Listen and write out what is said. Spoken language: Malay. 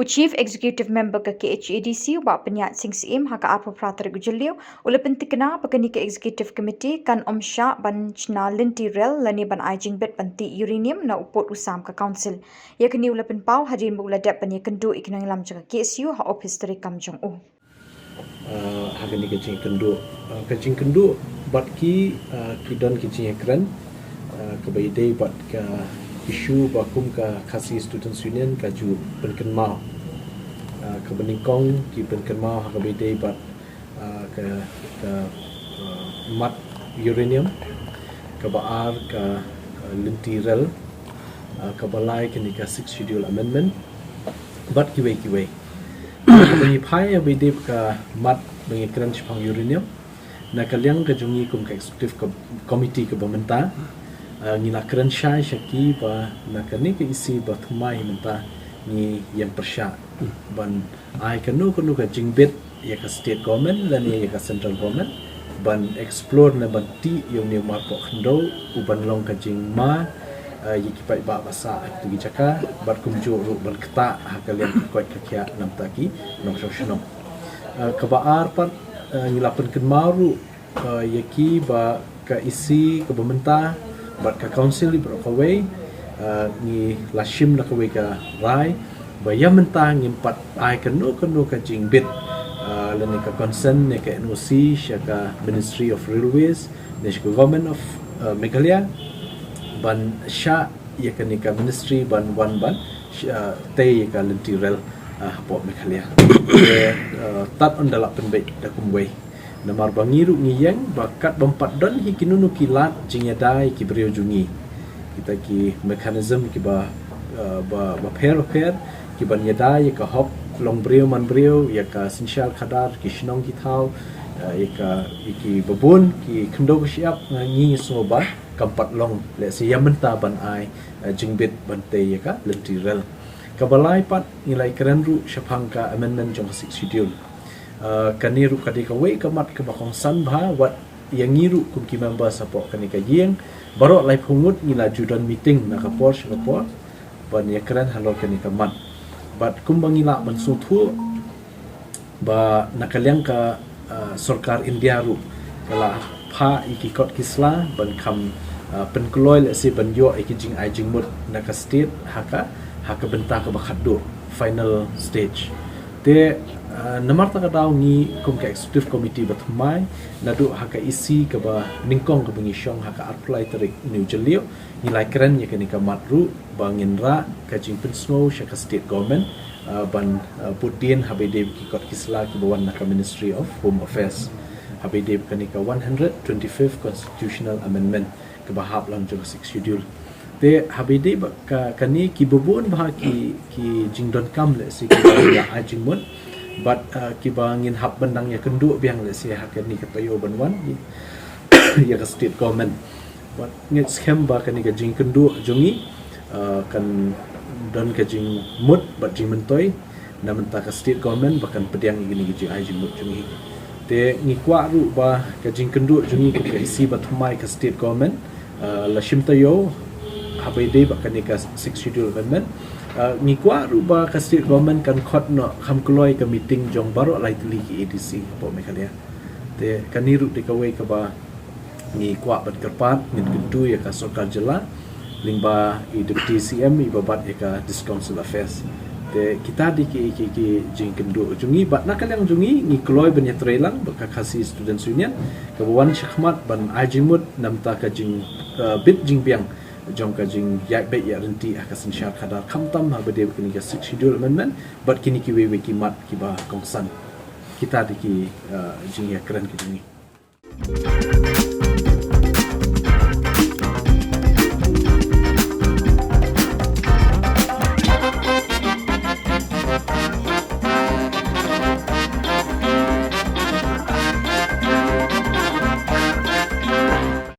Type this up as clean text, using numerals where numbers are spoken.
Chief Executive Member ke KHADC wa penyat sing sim haka apa pratar gujeliu ula pentikna pakani ke Executive Committee kan omsha ban chna linti rel lani ban ajing bet panti uranium na upot usam ka council yakni ula penpau hajin ula dep pan yakendu ikinang lam jaka KSU ha office dari kamjong Hagan ni kacing kendu bat ki don kacing ekran kebaidai bat ka isu bakum ka kasih students union kaju penken mau ke beningkong ki penken mau kebaidai bat ke mat uranium ke baar ke linti rel ke balai ke nika 6 schedule amendment bat kiwei bagi pai abidip ka mat bagi kran chipang uranium na kalyang ka jungi kum ka executive committee ke pemerintah ngila kran syai syaki ba na kani ke isi ba thumai menta ni yang persya ban ai kanu ka jingbet ya ka state government dan ya ka central government ban explore na ban ti yung ni mar ko khndo uban long ka jingma yiki pai ba basa tu gi chaka bar kum jo ru ban kta hakalian koi kakya nam taki nom shoshnom ka baar pat ngilapan ken maru yaki ba ka isi ka pemerintah bat ka council li bro kawai ni lashim na kawai ka rai ba ya mentang impat ai kanu ka jingbit lani ka concern ne ka NOC syaka Ministry of Railways national government of Meghalaya ban sya ya kanika ministry ban te ya ka linti rel port Meghalaya tat on dalak penbait da kumwei namar bangiru ngiyang bakat bempat don hi kinunu kilat jingyadai ki brio jungi kita ki mekanism ki ba pair ki ban yadai ka hop long brio man brio ya ka sinsyal khadar ki shnong ki thau ya ka ki babun ki khndo ki siap ngi soba kampat long le si yamenta ban ai jingbit bante ya ka linti rel kabalai pat nilai keren ru syapangka amendment jong 6 schedule kaniru kadika wei kamat ke bakong san bha wat yang ngiru kum ki member support kanika yeng barok lai pungut ngila judan meeting na kapor Singapore ban ya keren halo kanika mat bat kum bangila mansuthu ba nakalyang ka sarkar India ru kala pha ikikot kisla ban kam penkeloy le si ban yo ikijing ajing mut na ka state haka benta ka bakhaddo final stage te namar ta daw ni kum ka executive committee batmai nadu haka isi ka ba ningkong ka bangishong haka apply tarik new jelio nilai keren ya kani ka matru banginra ka jingpin snow syaka state government ban putin habede ki kot kisla ki bawan na ka Ministry of Home Affairs habede kani ka 125th constitutional amendment ke bahap lang jong 6 schedule te habede ka kani ki bobon bah ki jingdon kam le si ki ya ajingmon but kibangin hap bandang ya kendu biang le si hakan ni katayo banwan ya ka state government but ngit scam ba kan ni ka jing kendu jungi kan don ka jing mut but jing mentoy na menta ka state government bahkan pediang gini jing ai jing mut jungi te ngikwa ru ba ka jing kendu jungi ka isi bat mai ka state government la shimtayo habaide ba kan ni ka 6 schedule amendment ngikwa ruba ka state government kan khot no kham kloi ka meeting jong baro lai tuli ki ADC po Meghalaya te kaniru de kawai ka ba ngikwa bat kerpat ngin gendu ya ka sarkar jela lingba deputy CM i babat ya ka discouncil affairs te kita di ki jing gendu jungi bat nakalang jungi ngikloi ben yatrelang ba ka kasih students union ka wan shakhmat ban ajimut namta ka jing bit jing biang jong ka jing ya be ya renti akasin syar khadar khamtam ha bade kini ka 6 schedule amendment but kini ki we ki mat ki ba kongsan kita di ki jing ya keren ki jing